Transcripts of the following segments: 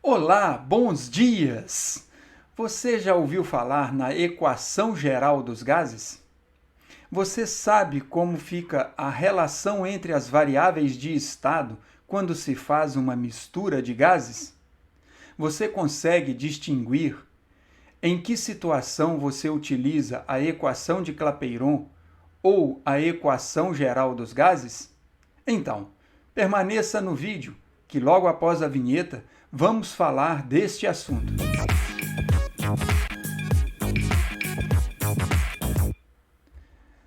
Olá, bons dias! Você já ouviu falar na equação geral dos gases? Você sabe como fica a relação entre as variáveis de estado quando se faz uma mistura de gases? Você consegue distinguir em que situação você utiliza a equação de Clapeyron ou a equação geral dos gases? Então, permaneça no vídeo, que logo após a vinheta vamos falar deste assunto.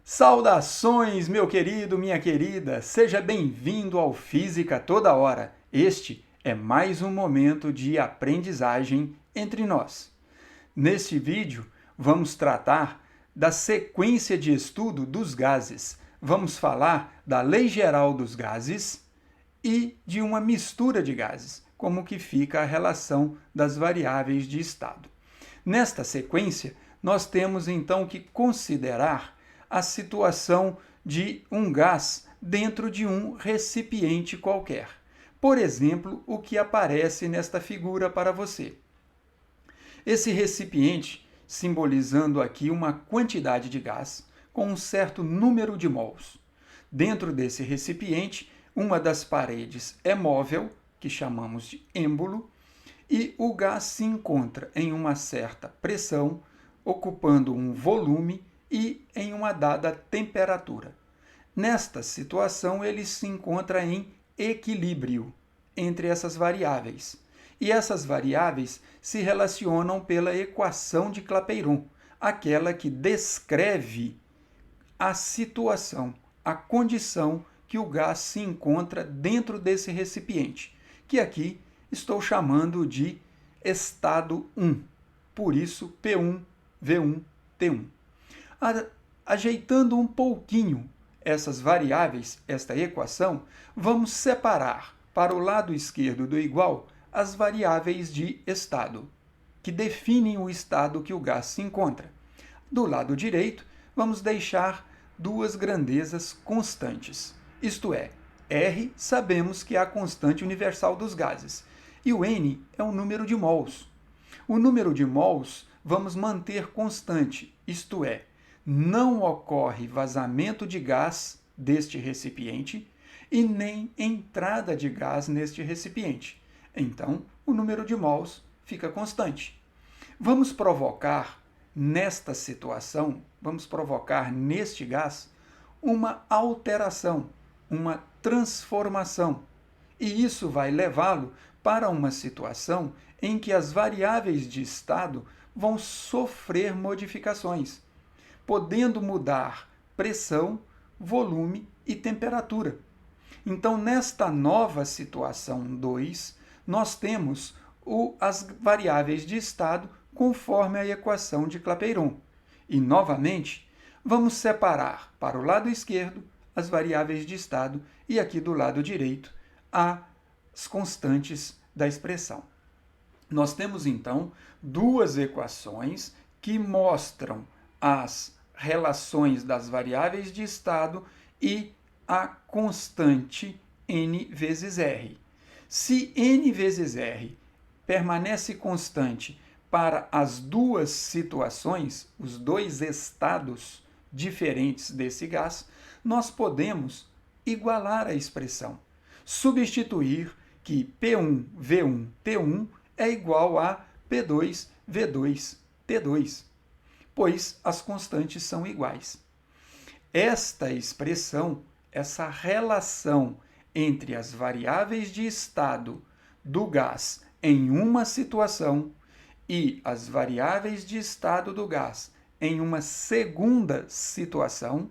Saudações, meu querido, minha querida! Seja bem-vindo ao Física Toda Hora. Este é mais um momento de aprendizagem entre nós. Neste vídeo, vamos tratar da sequência de estudo dos gases. Vamos falar da Lei Geral dos Gases e de uma mistura de gases, como que fica a relação das variáveis de estado. Nesta sequência, nós temos então que considerar a situação de um gás dentro de um recipiente qualquer. Por exemplo, o que aparece nesta figura para você. Esse recipiente, simbolizando aqui uma quantidade de gás com um certo número de mols. Dentro desse recipiente, uma das paredes é móvel, que chamamos de êmbolo, e o gás se encontra em uma certa pressão, ocupando um volume e em uma dada temperatura. Nesta situação, ele se encontra em equilíbrio entre essas variáveis. E essas variáveis se relacionam pela equação de Clapeyron, aquela que descreve a situação, a condição que o gás se encontra dentro desse recipiente, que aqui estou chamando de estado 1. Por isso, P1, V1, T1. Ajeitando um pouquinho essas variáveis, esta equação, vamos separar para o lado esquerdo do igual as variáveis de estado, que definem o estado que o gás se encontra. Do lado direito, vamos deixar duas grandezas constantes, isto é, R sabemos que é a constante universal dos gases, e o N é o número de mols. O número de mols vamos manter constante, isto é, não ocorre vazamento de gás deste recipiente e nem entrada de gás neste recipiente. Então, o número de mols fica constante. Vamos provocar nesta situação, vamos provocar neste gás uma alteração, uma transformação. E isso vai levá-lo para uma situação em que as variáveis de estado vão sofrer modificações, podendo mudar pressão, volume e temperatura. Então, nesta nova situação 2, nós temos as variáveis de estado conforme a equação de Clapeyron. E, novamente, vamos separar para o lado esquerdo as variáveis de estado e aqui do lado direito as constantes da expressão. Nós temos, então, duas equações que mostram as relações das variáveis de estado e a constante n vezes r. Se n vezes r permanece constante para as duas situações, os dois estados diferentes desse gás, nós podemos igualar a expressão, substituir que P1, V1, T1 é igual a P2, V2, T2, pois as constantes são iguais. Esta expressão, essa relação entre as variáveis de estado do gás em uma situação e as variáveis de estado do gás em uma segunda situação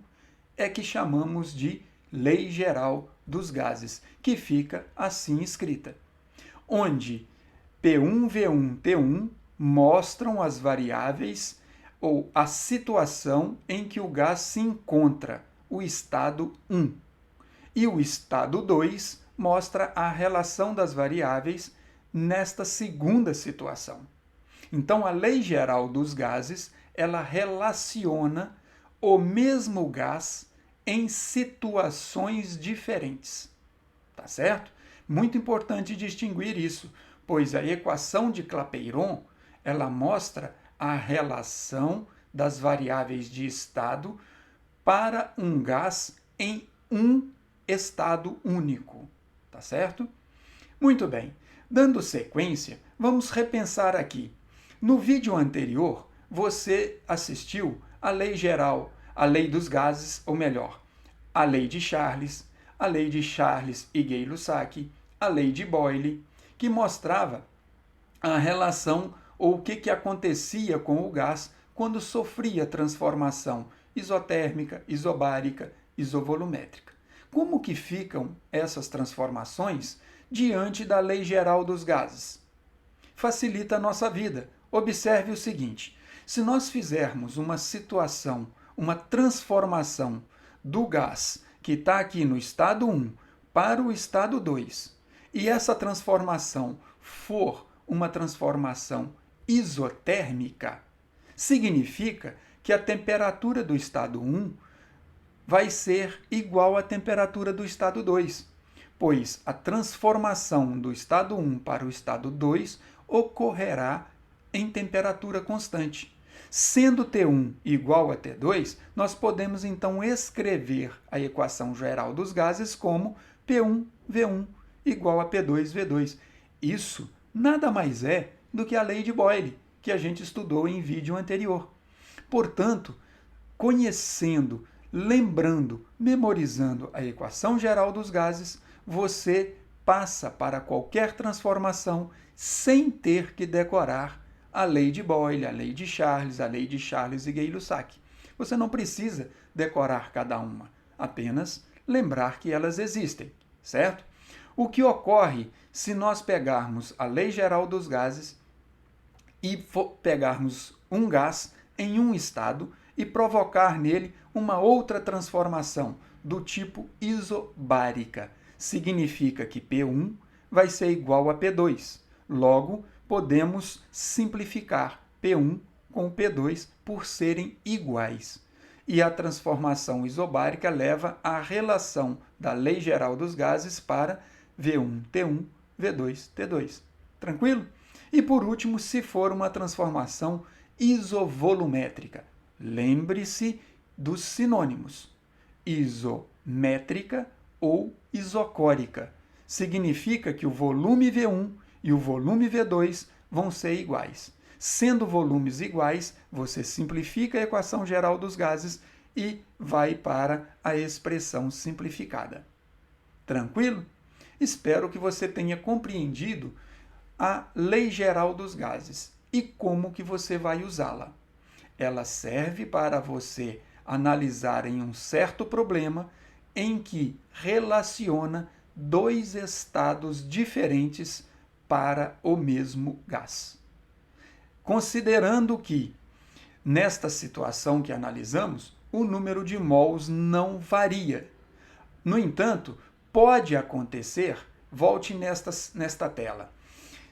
é que chamamos de Lei Geral dos Gases, que fica assim escrita, onde P1, V1, T1 mostram as variáveis ou a situação em que o gás se encontra, o estado 1. E o estado 2 mostra a relação das variáveis nesta segunda situação. Então, a Lei Geral dos Gases, ela relaciona o mesmo gás em situações diferentes. Tá certo? Muito importante distinguir isso, pois a equação de Clapeyron, ela mostra a relação das variáveis de estado para um gás em um estado único, tá certo? Muito bem, dando sequência, vamos repensar aqui. No vídeo anterior, você assistiu à lei geral, a lei dos gases, ou melhor, a lei de Charles e Gay-Lussac, a lei de Boyle, que mostrava a relação ou o que acontecia com o gás quando sofria transformação isotérmica, isobárica, isovolumétrica. Como que ficam essas transformações diante da lei geral dos gases? Facilita a nossa vida. Observe o seguinte: se nós fizermos uma situação, uma transformação do gás que está aqui no estado 1 para o estado 2, e essa transformação for uma transformação isotérmica, significa que a temperatura do estado 1 vai ser igual à temperatura do estado 2, pois a transformação do estado 1 para o estado 2 ocorrerá em temperatura constante. Sendo T1 igual a T2, nós podemos então escrever a equação geral dos gases como P1V1 igual a P2V2. Isso nada mais é do que a lei de Boyle, que a gente estudou em vídeo anterior. Portanto, conhecendo, lembrando, memorizando a equação geral dos gases, você passa para qualquer transformação sem ter que decorar a lei de Boyle, a lei de Charles e Gay-Lussac. Você não precisa decorar cada uma, apenas lembrar que elas existem, certo? O que ocorre se nós pegarmos a lei geral dos gases e pegarmos um gás em um estado e provocar nele uma outra transformação do tipo isobárica? Significa que P1 vai ser igual a P2. Logo, podemos simplificar P1 com P2 por serem iguais. E a transformação isobárica leva à relação da lei geral dos gases para V1T1, V2T2. Tranquilo? E por último, se for uma transformação isovolumétrica, lembre-se dos sinônimos: isométrica ou isocórica. Significa que o volume V1 e o volume V2 vão ser iguais. Sendo volumes iguais, você simplifica a equação geral dos gases e vai para a expressão simplificada. Tranquilo? Espero que você tenha compreendido a lei geral dos gases e como que você vai usá-la. Ela serve para você analisar em um certo problema em que relaciona dois estados diferentes para o mesmo gás. Considerando que, nesta situação que analisamos, o número de mols não varia. No entanto, pode acontecer, volte nesta tela.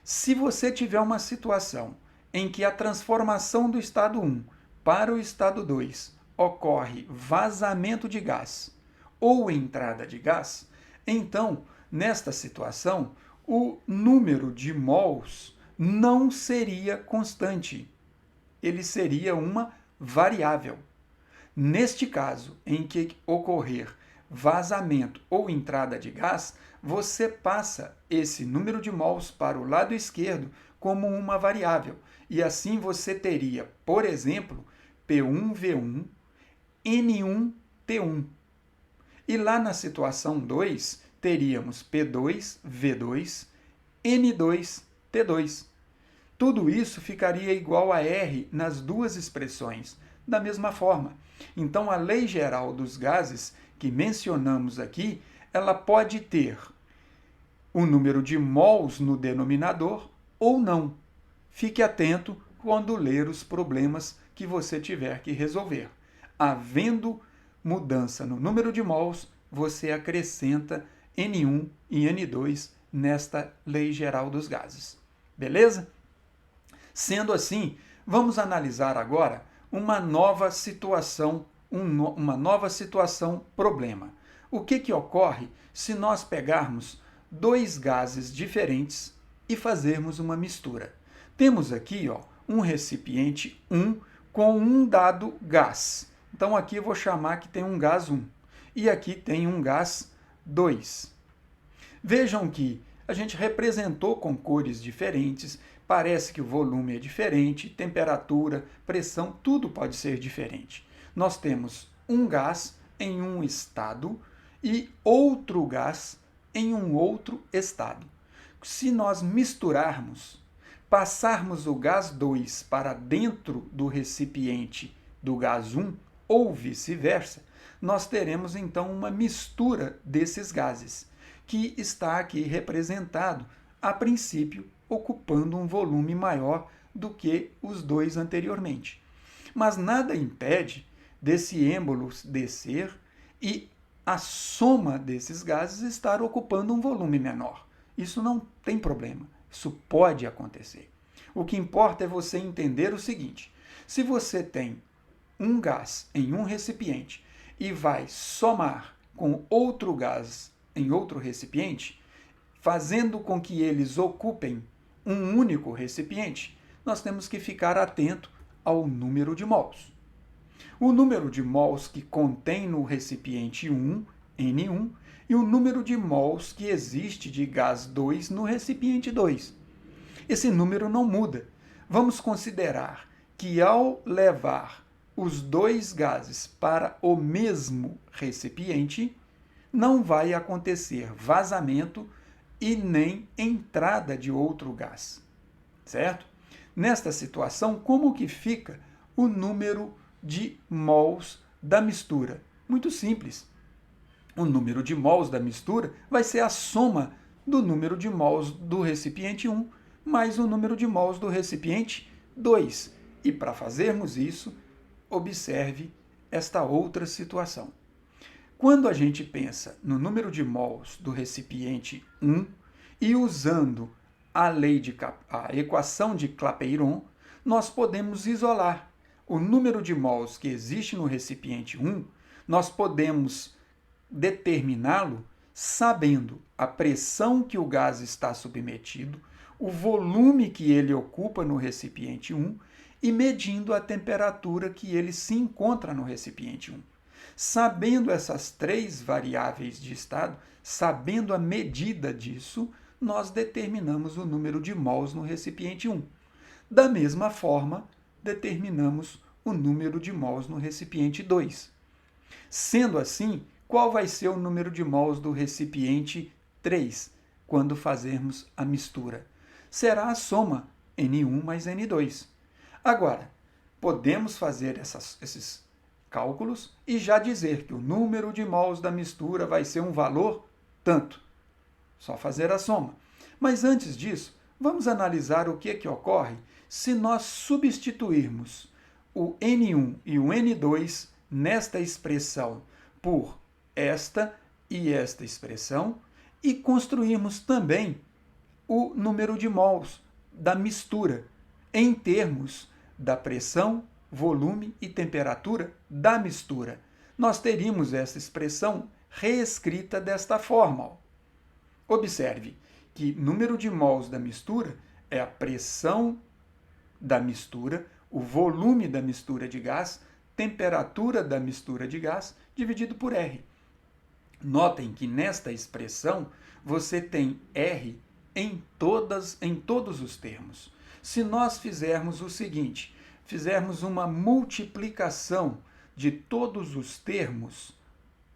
Se você tiver uma situação em que a transformação do estado 1 para o estado 2 ocorre vazamento de gás ou entrada de gás, então, nesta situação, o número de mols não seria constante. Ele seria uma variável. Neste caso, em que ocorrer vazamento ou entrada de gás, você passa esse número de mols para o lado esquerdo como uma variável. E assim você teria, por exemplo, P1V1, N1T1. E lá na situação 2, teríamos P2V2, N2T2. Tudo isso ficaria igual a R nas duas expressões, da mesma forma. Então, a lei geral dos gases que mencionamos aqui, ela pode ter o número de mols no denominador ou não. Fique atento quando ler os problemas que você tiver que resolver. Havendo mudança no número de mols, você acrescenta N1 e N2 nesta lei geral dos gases. Beleza? Sendo assim, vamos analisar agora uma nova situação, problema. O que ocorre se nós pegarmos dois gases diferentes e fazermos uma mistura. Temos aqui um recipiente 1 com um dado gás. Então aqui eu vou chamar que tem um gás 1 e aqui tem um gás 2. Vejam que a gente representou com cores diferentes, parece que o volume é diferente, temperatura, pressão, tudo pode ser diferente. Nós temos um gás em um estado e outro gás em um outro estado. Se nós misturarmos, passarmos o gás 2 para dentro do recipiente do gás 1 ou vice-versa, nós teremos então uma mistura desses gases, que está aqui representado, a princípio, ocupando um volume maior do que os dois anteriormente. Mas nada impede desse êmbolo descer e a soma desses gases estar ocupando um volume menor. Isso não tem problema, isso pode acontecer. O que importa é você entender o seguinte: se você tem um gás em um recipiente e vai somar com outro gás em outro recipiente, fazendo com que eles ocupem um único recipiente, nós temos que ficar atento ao número de mols. O número de mols que contém no recipiente 1, N1, e o número de mols que existe de gás 2 no recipiente 2. Esse número não muda. Vamos considerar que ao levar os dois gases para o mesmo recipiente, não vai acontecer vazamento e nem entrada de outro gás, certo? Nesta situação, como que fica o número de mols da mistura? Muito simples. O número de mols da mistura vai ser a soma do número de mols do recipiente 1 mais o número de mols do recipiente 2. E para fazermos isso, observe esta outra situação. Quando a gente pensa no número de mols do recipiente 1 e usando a equação de Clapeyron, nós podemos isolar o número de mols que existe no recipiente 1, nós podemos determiná-lo sabendo a pressão que o gás está submetido, o volume que ele ocupa no recipiente 1 e medindo a temperatura que ele se encontra no recipiente 1. Sabendo essas três variáveis de estado, sabendo a medida disso, nós determinamos o número de mols no recipiente 1. Da mesma forma, determinamos o número de mols no recipiente 2. Sendo assim, qual vai ser o número de mols do recipiente 3, quando fazermos a mistura? Será a soma N1 mais N2. Agora, podemos fazer esses cálculos e já dizer que o número de mols da mistura vai ser um valor tanto. Só fazer a soma. Mas antes disso, vamos analisar o que ocorre se nós substituirmos o N1 e o N2 nesta expressão por esta e esta expressão e construirmos também o número de mols da mistura em termos da pressão, volume e temperatura da mistura. Nós teríamos essa expressão reescrita desta forma. Observe que número de mols da mistura é a pressão da mistura, o volume da mistura de gás, temperatura da mistura de gás, dividido por R. Notem que nesta expressão você tem R em todos os termos. Se nós fizermos o seguinte, fizermos uma multiplicação de todos os termos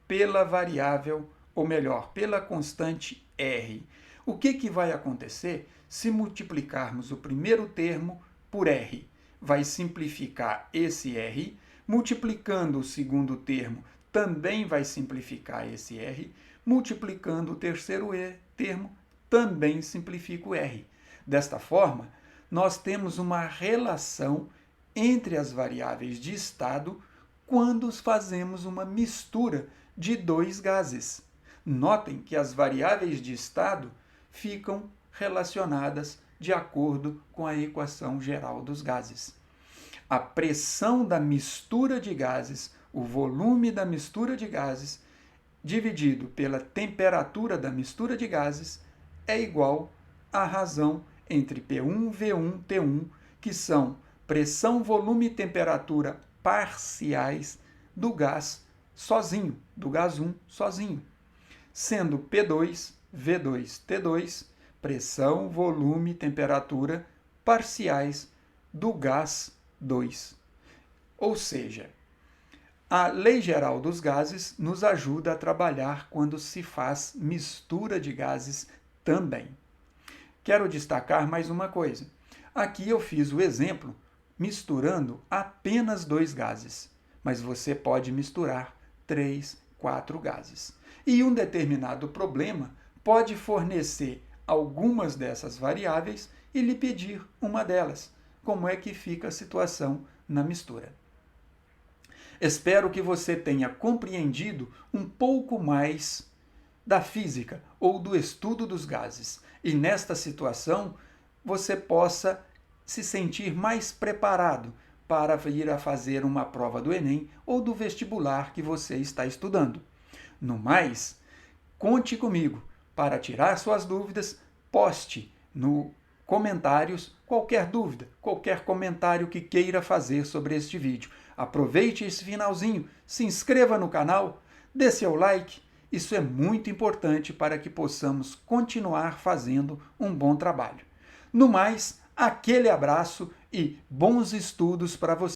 pela variável, ou melhor, pela constante R, o que vai acontecer se multiplicarmos o primeiro termo por R? Vai simplificar esse R, multiplicando o segundo termo também vai simplificar esse R, multiplicando o terceiro termo também simplifica o R. Desta forma, nós temos uma relação entre as variáveis de estado quando fazemos uma mistura de dois gases. Notem que as variáveis de estado ficam relacionadas de acordo com a equação geral dos gases. A pressão da mistura de gases, o volume da mistura de gases, dividido pela temperatura da mistura de gases, é igual à razão entre P1, V1, T1, que são pressão, volume e temperatura parciais do gás sozinho, do gás 1 sozinho, sendo P2, V2, T2, pressão, volume e temperatura parciais do gás 2. Ou seja, a lei geral dos gases nos ajuda a trabalhar quando se faz mistura de gases também. Quero destacar mais uma coisa. Aqui eu fiz o exemplo misturando apenas 2 gases, mas você pode misturar 3, 4 gases. E um determinado problema pode fornecer algumas dessas variáveis e lhe pedir uma delas. Como é que fica a situação na mistura? Espero que você tenha compreendido um pouco mais da física ou do estudo dos gases e nesta situação você possa se sentir mais preparado para ir a fazer uma prova do Enem ou do vestibular que você está estudando. No mais, conte comigo para tirar suas dúvidas, poste no comentários qualquer dúvida, qualquer comentário que queira fazer sobre este vídeo. Aproveite esse finalzinho, se inscreva no canal, dê seu like. Isso é muito importante para que possamos continuar fazendo um bom trabalho. No mais, aquele abraço e bons estudos para você.